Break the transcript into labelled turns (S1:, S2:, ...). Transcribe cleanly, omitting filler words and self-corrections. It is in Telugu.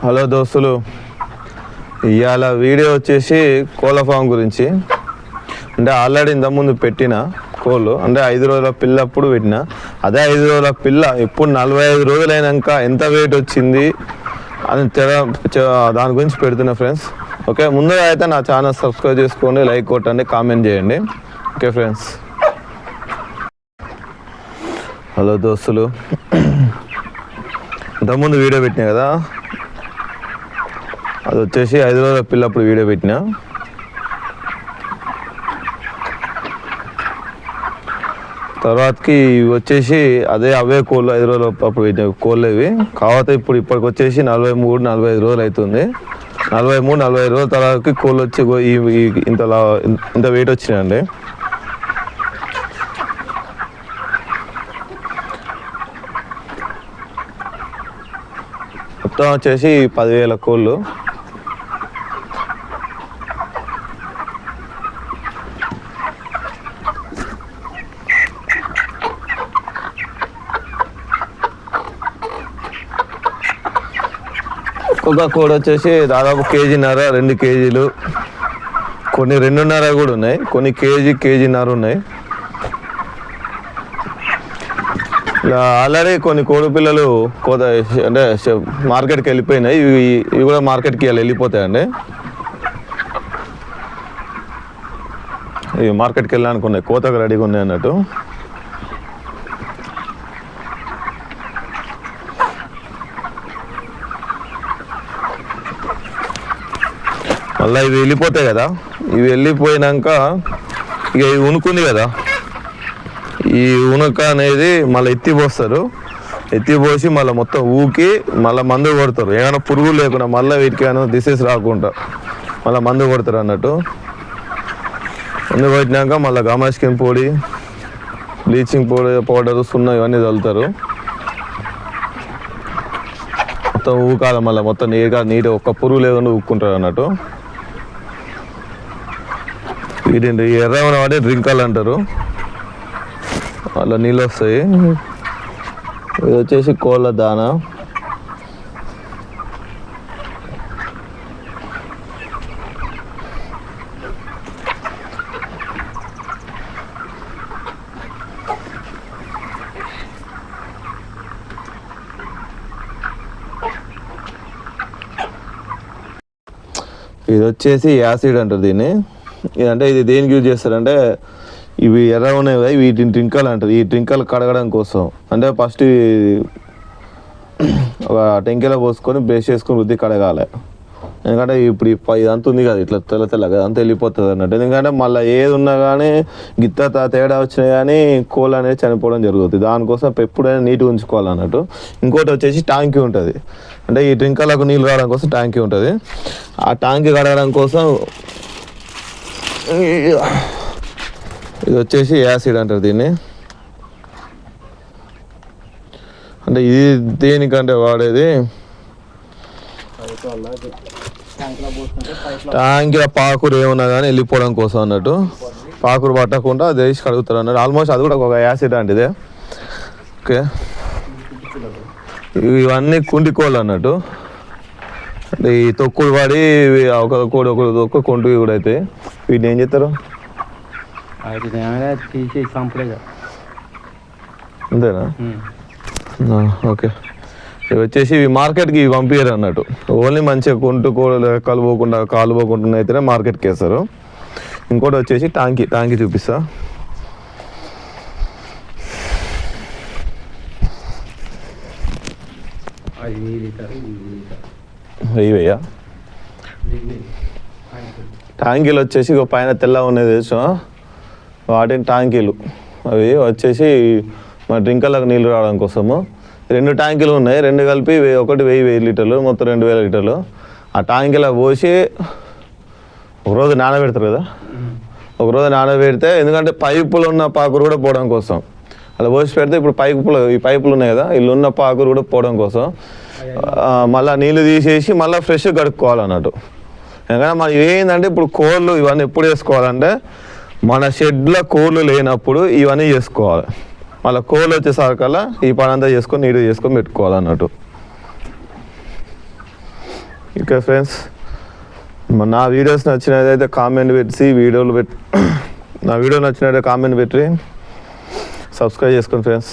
S1: హలో దోస్తులు, ఇవాళ వీడియో వచ్చేసి కోళ్ళ ఫామ్ గురించి. అంటే ఆల్రెడీ ఇంతకుముందు పెట్టిన కోళ్ళు, అంటే 5 రోజుల పిల్ల అప్పుడు పెట్టిన. అదే 5 రోజుల పిల్ల ఇప్పుడు 45 రోజులైనాక ఎంత వెయిట్ వచ్చింది అని దాని గురించి పెడుతున్నా ఫ్రెండ్స్. ఓకే, ముందుగా అయితే నా ఛానల్ సబ్స్క్రైబ్ చేసుకోండి, లైక్ కొట్టండి, కామెంట్ చేయండి. Okay friends. హలో దోస్తులు, ఇంతకుముందు వీడియో పెట్టినా కదా, అది వచ్చేసి 5 రోజుల పిల్లప్పుడు వీడియో పెట్టిన. తర్వాతకి వచ్చేసి అవే కోళ్ళు 5 రోజుల అప్పుడు పెట్టిన కోళ్ళు ఇవి. కాకపోతే ఇప్పటికి వచ్చేసి 43-45 రోజులు అవుతుంది. 43-45 రోజుల తర్వాతకి కోళ్ళు వచ్చి ఇంత వెయిట్ వచ్చినాయండి. మొత్తం వచ్చేసి 10,000 కోళ్ళు. ఒక్కొక్క కోడి వచ్చేసి దాదాపు 1.5 kg, 2 kg, కొన్ని 2.5 కూడా ఉన్నాయి, కొన్ని కేజీన్నర ఉన్నాయి. ఇలా ఆల్రెడీ కొన్ని కోడి పిల్లలు అంటే మార్కెట్కి వెళ్ళిపోయినాయి. ఇవి కూడా మార్కెట్కి వెళ్ళిపోతాయండి. ఇవి మార్కెట్కి వెళ్ళడానికి ఉన్నాయి, కోతకు రెడీగా ఉన్నాయి అన్నట్టు. మళ్ళీ ఇవి వెళ్ళిపోతాయి కదా, ఇవి వెళ్ళిపోయినాక ఇక ఇవి ఉనుకుంది కదా, ఈ ఉనక అనేది మళ్ళీ ఎత్తిపోస్తారు. ఎత్తిపోసి మళ్ళీ మొత్తం ఊకి మళ్ళీ మందు కొడతారు. ఏమైనా పురుగులు లేకుండా, మళ్ళీ వీటికి ఏమైనా డిసీజ్ రాకుండా మళ్ళీ మందు కొడతారు అన్నట్టు. మందు కొట్టినాక మళ్ళీ గామాస్కిన్ పొడి, బ్లీచింగ్ పౌడర్, సున్నం ఇవన్నీ చల్లుతారు. మొత్తం ఊకాలి, మళ్ళీ మొత్తం నీట్గా ఒక్క పురుగు లేకుండా ఊక్కుంటారు అన్నట్టు. వీటిని ఎర్రవన వాడి డ్రింకాలు అంటారు, అలా నీళ్ళు వస్తాయి. ఇది వచ్చేసి కోళ్ళ దానా. ఇది వచ్చేసి యాసిడ్ అంటారు దీన్ని. అంటే ఇది దేనికి యూజ్ చేస్తారంటే, ఇవి ఎర్ర ఉన్నాయి కదా, వీటిని ట్రింకల్ అంటారు. ఈ ట్రింకల్ కడగడం కోసం అంటే ఫస్ట్ ఒక టెంకెలో పోసుకొని బ్రష్ చేసుకొని రుద్ది కడగాలి. ఎందుకంటే ఇప్పుడు ఇదంతా ఉంది కదా, ఇట్లా తెల్లగా అంతా వెళ్ళిపోతుంది అన్నట్టు. ఎందుకంటే మళ్ళీ ఏది ఉన్నా కానీ గిత్త తేడా వచ్చినా కానీ కోళ్ళు అనేది చనిపోవడం జరుగుతుంది. దానికోసం ఎప్పుడైనా నీట్గా ఉంచుకోవాలన్నట్టు. ఇంకోటి వచ్చేసి ట్యాంకీ ఉంటుంది. అంటే ఈ ట్రింకర్లకు నీళ్ళు రావడం కోసం ట్యాంకీ ఉంటుంది. ఆ ట్యాంకీ కడగడం కోసం ఇది వచ్చేసి యాసిడ్ అంటారు దీన్ని. అంటే ఇది దేనికంటే వాడేది, ట్యాంకీలో పాకురు ఏమన్నా కానీ వెళ్ళిపోవడం కోసం అన్నట్టు. పాకురు పట్టకుండా అది వేసి కడుగుతారు అన్నట్టు. ఆల్మోస్ట్ అది కూడా ఒక యాసిడ్ లాంటిదే. ఓకే, ఇవన్నీ కుంటికోళ్ళు అన్నట్టు. అంటే ఈ తొక్కుడు పడి ఒక కోడి తొక్కు కొంటువి కూడా అవుతాయి. వీటిని ఏం చేస్తారు,
S2: తీసి చంపలేదు
S1: అంతేనా? ఓకే, ఇవి వచ్చేసి ఇవి మార్కెట్కి ఇవి పంపించారు అన్నట్టు. ఓన్లీ మంచిగా కాలు పోకుండా అయితేనే మార్కెట్కి వేస్తారు. ఇంకోటి వచ్చేసి ట్యాంకీ చూపిస్తా. ఇవయ్యా ట్యాంకీలు వచ్చేసి ఇక పైన తెల్ల ఉన్నది తెలుసా, వాటిని ట్యాంకీలు. అవి వచ్చేసి మా డ్రింకర్లకు నీళ్ళు రావడం కోసము 2 ట్యాంకీలు ఉన్నాయి. 2 కలిపి ఒకటి 1000 లీటర్లు, మొత్తం 2000 లీటర్లు. ఆ ట్యాంకీలో పోసి ఒకరోజు నానబెడతారు కదా, ఒకరోజు నానబెడితే, ఎందుకంటే పైపులు ఉన్న పాకురు కూడా పోవడం కోసం అలా పోసి పెడితే, ఇప్పుడు ఈ పైపులు ఉన్నాయి కదా, ఇల్లు ఉన్న పాకురు కూడా పోవడం కోసం మళ్ళీ నీళ్ళు తీసేసి మళ్ళీ ఫ్రెష్ కడుక్కోవాలన్నట్టు. ఎందుకంటే మనం ఏంటంటే ఇప్పుడు కోళ్ళు ఇవన్నీ ఎప్పుడు వేసుకోవాలంటే, మన షెడ్లో కోళ్ళు లేనప్పుడు ఇవన్నీ చేసుకోవాలి. మళ్ళీ కోళ్ళు వచ్చేసరికల్లా ఈ పని అంతా చేసుకొని నీట్గా చేసుకొని పెట్టుకోవాలన్నట్టు. ఓకే ఫ్రెండ్స్, నా వీడియోస్ నచ్చినదైతే కామెంట్ పెట్టి నా వీడియో నచ్చినట్లయితే కామెంట్ పెట్టి సబ్స్క్రైబ్ చేసుకోండి ఫ్రెండ్స్.